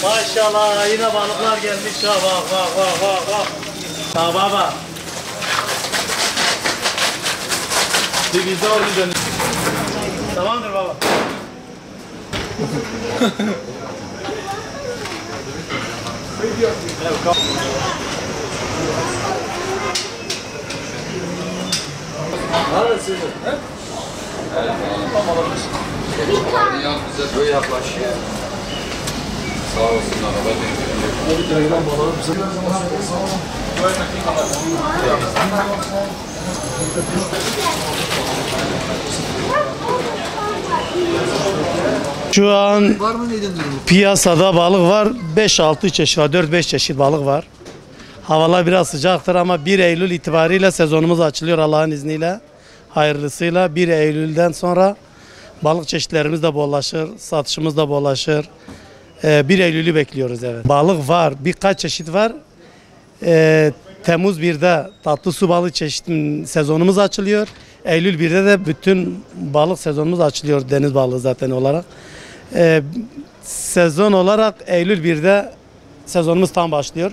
Maşallah yine balıklar gelmiş ha, bak. Bak. Bir bize orada dönün. Tamamdır baba. Nerede sizin? Dünya bize böyle yaklaşıyor. Sağ olsunlar. Bir tane balığı bize. Şu an piyasada balık var. 5-6 çeşit var. 4-5 çeşit balık var. Havalar biraz sıcaktır ama 1 Eylül itibariyle sezonumuz açılıyor Allah'ın izniyle. Hayırlısıyla 1 Eylül'den sonra balık çeşitlerimiz de bollaşır, satışımız da bollaşır. 1 Eylül'ü bekliyoruz evet. Balık var, birkaç çeşit var. Temmuz 1'de tatlı su balığı çeşit sezonumuz açılıyor. Eylül 1'de de bütün balık sezonumuz açılıyor, deniz balığı zaten olarak. Sezon olarak Eylül 1'de sezonumuz tam başlıyor.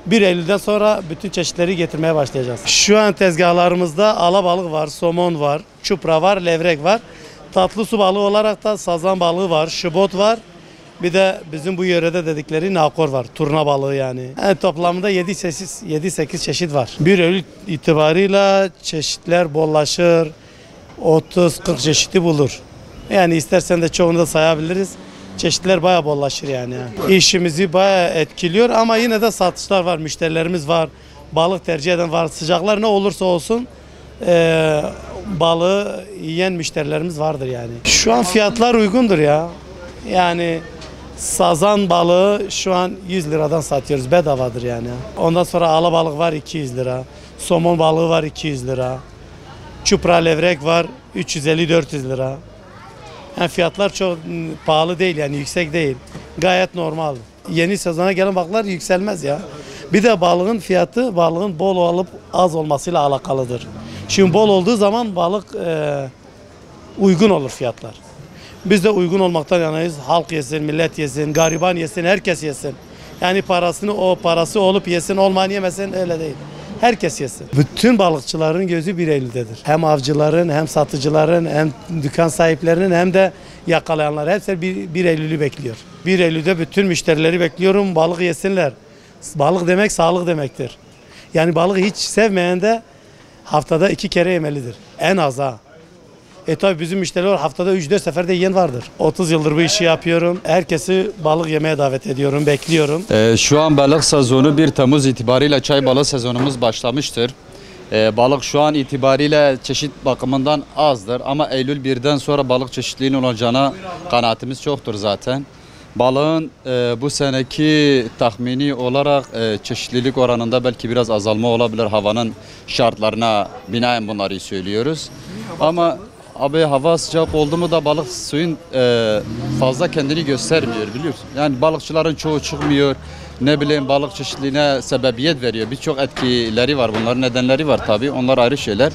1 Eylül'den sonra bütün çeşitleri getirmeye başlayacağız. Şu an tezgahlarımızda alabalık var, somon var, çupra var, levrek var. Tatlı su balığı olarak da sazan balığı var, şibot var. Bir de bizim bu yörede dedikleri nakor var, turna balığı yani. Toplamda 7-8 çeşit var. 1 Eylül itibarıyla çeşitler bollaşır, 30-40 çeşidi bulur. Yani istersen de çoğunu da sayabiliriz. Çeşitler bayağı bollaşır yani. İşimizi bayağı etkiliyor ama yine de satışlar var, müşterilerimiz var. Balık tercih eden var. Sıcaklar ne olursa olsun balığı yiyen müşterilerimiz vardır yani. Şu an fiyatlar uygundur ya. Yani sazan balığı şu an 100 liradan satıyoruz. Bedavadır yani. Ondan sonra alabalık var 200 lira. Somon balığı var 200 lira. Çupra levrek var 350-400 lira. Yani fiyatlar çok pahalı değil yani yüksek değil. Gayet normal. Yeni sezona gelen balıklar yükselmez ya. Bir de balığın fiyatı balığın bol olup az olmasıyla alakalıdır. Şimdi bol olduğu zaman balık uygun olur fiyatlar. Biz de uygun olmaktan yanayız. Halk yesin, millet yesin, gariban yesin, herkes yesin. Yani parası olup yesin, olmayan yemesin öyle değil. Herkes yesin. Bütün balıkçıların gözü 1 Eylül'dedir. Hem avcıların, hem satıcıların, hem dükkan sahiplerinin, hem de yakalayanlar. Hepsi 1 Eylül'ü bekliyor. 1 Eylül'de bütün müşterileri bekliyorum. Balık yesinler. Balık demek sağlık demektir. Yani balık hiç sevmeyen de haftada 2 kere yemelidir. En az ha. Tabi bizim müşteriler haftada 3-4 sefer de yiyen vardır. 30 yıldır bu işi yapıyorum. Herkesi balık yemeye davet ediyorum, bekliyorum. Şu an balık sezonu 1 Temmuz itibariyle çay balığı sezonumuz başlamıştır. Balık şu an itibariyle çeşit bakımından azdır ama Eylül 1'den sonra balık çeşitliliğinin olacağına kanaatimiz çoktur zaten. Balığın bu seneki tahmini olarak çeşitlilik oranında belki biraz azalma olabilir, havanın şartlarına binaen bunları söylüyoruz. Ama abi hava sıcak oldu mu da balık suyun fazla kendini göstermiyor biliyorsun. Yani balıkçıların çoğu çıkmıyor. Ne bileyim balık çeşitliliğine sebebiyet veriyor. Birçok etkileri var. Bunların nedenleri var tabii. Onlar ayrı şeyler.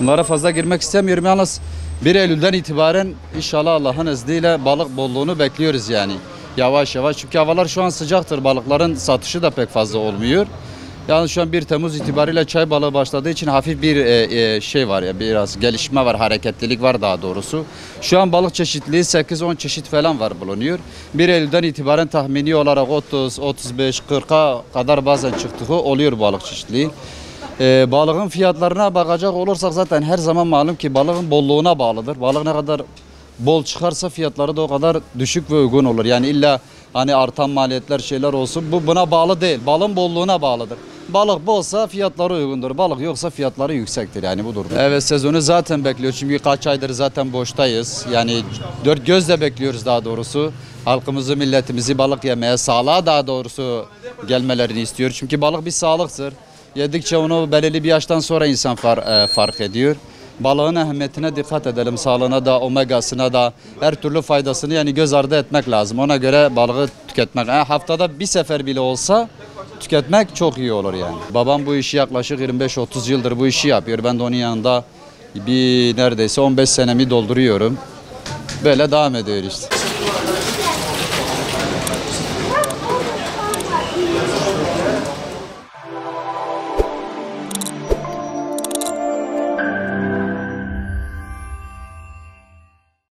Bunlara fazla girmek istemiyorum. Yalnız 1 Eylül'den itibaren inşallah Allah'ın izniyle balık bolluğunu bekliyoruz yani. Yavaş yavaş. Çünkü havalar şu an sıcaktır. Balıkların satışı da pek fazla olmuyor. Yani şu an 1 Temmuz itibariyle çay balığı başladığı için hafif bir şey var ya, biraz gelişme var, hareketlilik var daha doğrusu. Şu an balık çeşitliliği 8-10 çeşit falan var bulunuyor. 1 Eylül'den itibaren tahmini olarak 30, 35, 40'a kadar bazen çıktığı oluyor balık çeşitliliği. Balığın fiyatlarına bakacak olursak zaten her zaman malum ki balığın bolluğuna bağlıdır. Balık ne kadar bol çıkarsa fiyatları da o kadar düşük ve uygun olur. Yani illa hani artan maliyetler şeyler olsun, bu buna bağlı değil. Balın bolluğuna bağlıdır. Balık bolsa fiyatları uygundur. Balık yoksa fiyatları yüksektir yani budur. Evet, sezonu zaten bekliyoruz. Çünkü kaç aydır zaten boştayız. Yani 4 gözle bekliyoruz daha doğrusu. Halkımızı, milletimizi balık yemeye, sağlığa daha doğrusu gelmelerini istiyor. Çünkü balık bir sağlıktır. Yedikçe onu belirli bir yaştan sonra insan fark ediyor. Balığın ehemmiyetine dikkat edelim. Sağlığına da, omegasına da, her türlü faydasını yani göz ardı etmek lazım. Ona göre balığı tüketmek. Haftada bir sefer bile olsa tüketmek çok iyi olur yani. Babam bu işi yaklaşık 25-30 yıldır bu işi yapıyor. Ben de onun yanında Bir neredeyse 15 senemi dolduruyorum. Böyle devam ediyor işte.